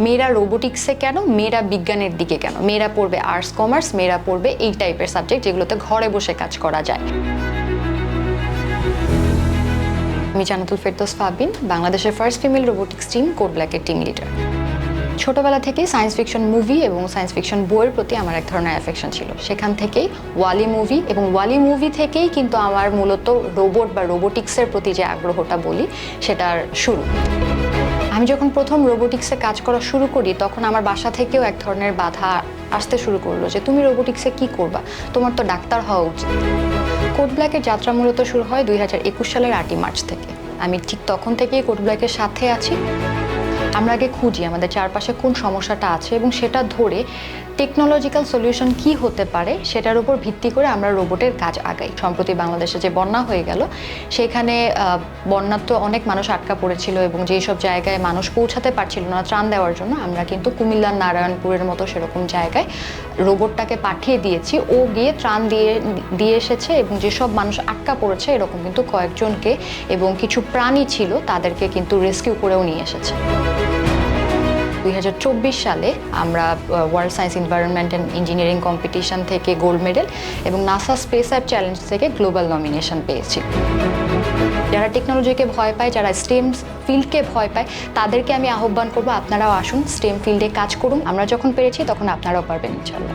মেয়েরা রোবোটিক্সে কেন, মেয়েরা বিজ্ঞানের দিকে কেন, মেয়েরা পড়বে আর্টস কমার্স, মেয়েরা পড়বে এই টাইপের সাবজেক্ট যেগুলোতে ঘরে বসে কাজ করা যায়। আমি জান্নাতুল ফেরদৌস ফাবিন, বাংলাদেশের first female robotics team code ব্ল্যাকের টিম লিডার। ছোটবেলা থেকেই সায়েন্স ফিকশন মুভি এবং সায়েন্স ফিকশন বইয়ের প্রতি আমার এক ধরনের অ্যাফেকশন ছিল। সেখান থেকেই ওয়ালি মুভি, এবং ওয়ালি মুভি থেকেই কিন্তু আমার মূলত রোবট বা রোবোটিক্সের প্রতি যে আগ্রহটা বলি সেটার শুরু। আমি যখন প্রথম রোবোটিক্সে কাজ করা শুরু করি তখন আমার বাসা থেকেও এক ধরনের বাধা আসতে শুরু করলো যে তুমি রোবোটিক্সে কি করবা, তোমার তো ডাক্তার হওয়া উচিত। কোড ব্ল্যাকের যাত্রা মূলত শুরু হয় 2021 সালের 8ই মার্চ থেকে। আমি ঠিক তখন থেকেই কোড ব্ল্যাকের সাথে আছি। আমরা আগে খুঁজি আমাদের চারপাশে কোন সমস্যাটা আছে এবং সেটা ধরে টেকনোলজিক্যাল সলিউশন কি হতে পারে সেটার উপর ভিত্তি করে আমরা রোবটের কাজ আগাই। সম্প্রতি বাংলাদেশে যে বন্যা হয়ে গেল, সেখানে বন্যার তো অনেক মানুষ আটকা পড়েছিল এবং যেই সব জায়গায় মানুষ পৌঁছাতে পারছিল না ত্রাণ দেওয়ার জন্য, আমরা কিন্তু কুমিল্লার নারায়ণপুরের মতো সেরকম জায়গায় রোবটটাকে পাঠিয়ে দিয়েছি। ও গিয়ে ত্রাণ দিয়ে এসেছে এবং যেসব মানুষ আটকা পড়েছে এরকম কিন্তু কয়েকজনকে এবং কিছু প্রাণী ছিল তাদেরকে কিন্তু রেস্কিউ করেও নিয়ে এসেছে। 2024 সালে আমরা world science environment and engineering competition থেকে গোল্ড মেডেল এবং নাসা স্পেস অ্যাপ চ্যালেঞ্জ থেকে গ্লোবাল নমিনেশন পেয়েছি। যারা টেকনোলজিকে ভয় পায়, যারা স্টেম ফিল্ডকে ভয় পায়, তাদেরকে আমি আহ্বান করবো আপনারাও আসুন, স্টেম ফিল্ডে কাজ করুন। আমরা যখন পেরেছি তখন আপনারাও পারবেন ইনশাআল্লাহ।